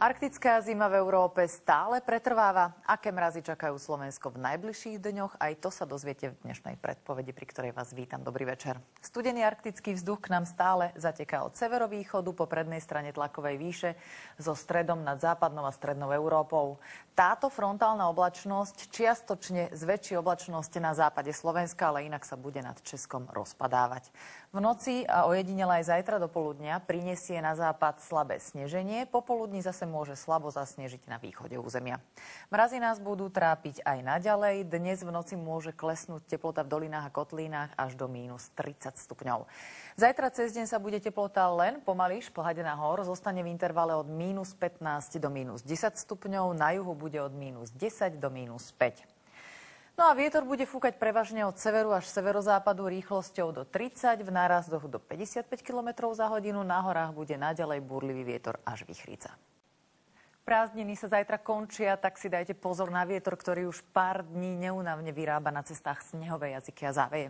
Arktická zima v Európe stále pretrváva. Aké mrazy čakajú Slovensko v najbližších dňoch? Aj to sa dozviete v dnešnej predpovedi, pri ktorej vás vítam. Dobrý večer. Studený arktický vzduch k nám stále zateká od severovýchodu po prednej strane tlakovej výše so stredom nad západnou a strednou Európou. Táto frontálna oblačnosť čiastočne zväčší oblačnosť na západe Slovenska, ale inak sa bude nad Českom rozpadávať. V noci a ojedinele aj zajtra do poludnia prinesie na západ slabé sneženie, popoludní zase môže slabo zasnežiť na východe územia. Mrazy nás budú trápiť aj naďalej. Dnes v noci môže klesnúť teplota v dolinách a kotlínach až do minus 30 stupňov. Zajtra cez deň sa bude teplota len pomaly šplhať nahor, zostane v intervale od minus 15 do minus 10 stupňov, na juhu bude od minus 10 do minus 5. No a vietor bude fúkať prevažne od severu až severozápadu rýchlosťou do 30, v nárazdoch do 55 km za hodinu, na horách bude naďalej búrlivý vietor až vichrica. Prázdniny sa zajtra končia, tak si dajte pozor na vietor, ktorý už pár dní neúnavne vyrába na cestách snehové jazyky a záveje.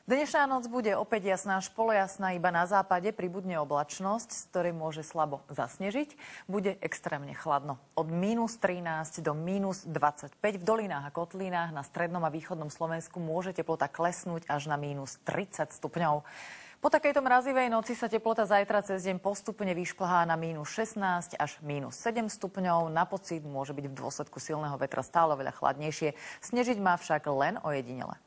Dnešná noc bude opäť jasná až polojasná, iba na západe pribudne oblačnosť, z ktorej môže slabo zasnežiť. Bude extrémne chladno. Od minus 13 do minus 25 v dolinách a kotlínach na strednom a východnom Slovensku môže teplota klesnúť až na minus 30 stupňov. Po takejto mrazivej noci sa teplota zajtra cez deň postupne vyšplhá na minus 16 až minus 7 stupňov. Na pocit môže byť v dôsledku silného vetra stále veľa chladnejšie. Snežiť má však len ojedinele.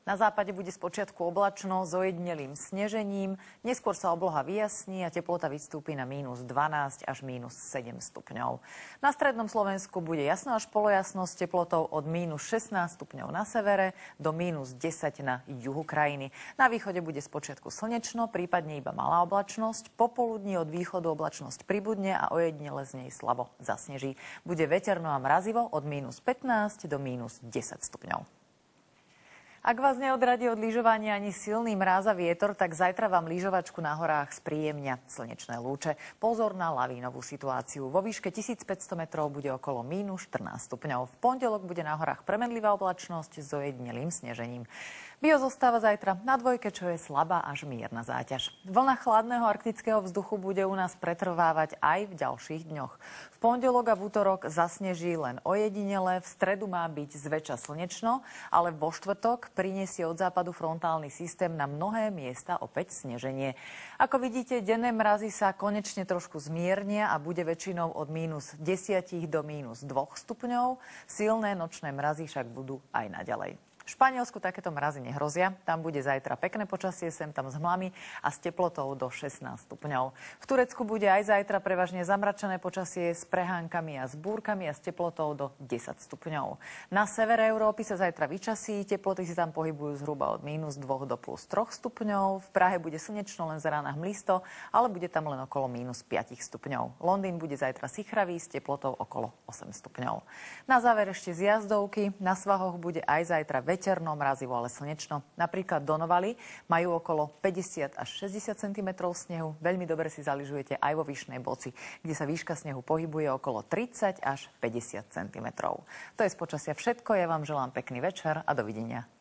Na západe bude spočiatku oblačno s ojedinelým snežením, neskôr sa obloha vyjasní a teplota vystúpi na minus 12 až minus 7 stupňov. Na strednom Slovensku bude jasno až polojasno s teplotou od minus 16 stupňov na severe do minus 10 na juhu krajiny. Na východe bude spočiatku slnečno, prípadne iba malá oblačnosť. Popoludní od východu oblačnosť pribudne a ojedinele z nej slabo zasneží. Bude veterno a mrazivo od minus 15 do minus 10 stupňov. Ak vás neodradí od lyžovania ani silný mráz a vietor, tak zajtra vám lyžovačku na horách spríjemnia slnečné lúče. Pozor na lavínovú situáciu. Vo výške 1500 metrov bude okolo minus 14 stupňov. V pondelok bude na horách premenlivá oblačnosť s ojedinelým snežením. Bio zostáva zajtra na dvojke, čo je slabá až mierna záťaž. Vlna chladného arktického vzduchu bude u nás pretrvávať aj v ďalších dňoch. V pondelok a v útorok zasneží len ojedinele, v stredu má byť zväčša slnečno, ale vo štvrtok prinesie od západu frontálny systém na mnohé miesta opäť sneženie. Ako vidíte, denné mrazy sa konečne trošku zmiernia a bude väčšinou od minus 10 do minus 2 stupňov. Silné nočné mrazy však budú aj naďalej. V Španielsku takéto mrazy nehrozia. Tam bude zajtra pekné počasie, sem tam s hmlami a s teplotou do 16 stupňov. V Turecku bude aj zajtra prevažne zamračené počasie s prehánkami a s búrkami a s teplotou do 10 stupňov. Na severe Európy sa zajtra vyčasí, teploty si tam pohybujú zhruba od minus 2 do plus 3 stupňov. V Prahe bude slnečno, len z rána hmlisto, ale bude tam len okolo minus 5 stupňov. Londýn bude zajtra sichravý s teplotou okolo 8 stupňov. Na záver ešte z jazdovky. Na svahoch bude aj zajtra veterno, mrazivo, ale slnečno. Napríklad Donovali majú okolo 50 až 60 cm snehu. Veľmi dobre si zalyžujete aj vo Vyšnej Boci, kde sa výška snehu pohybuje okolo 30 až 50 cm. To je z počasia všetko. Ja vám želám pekný večer a dovidenia.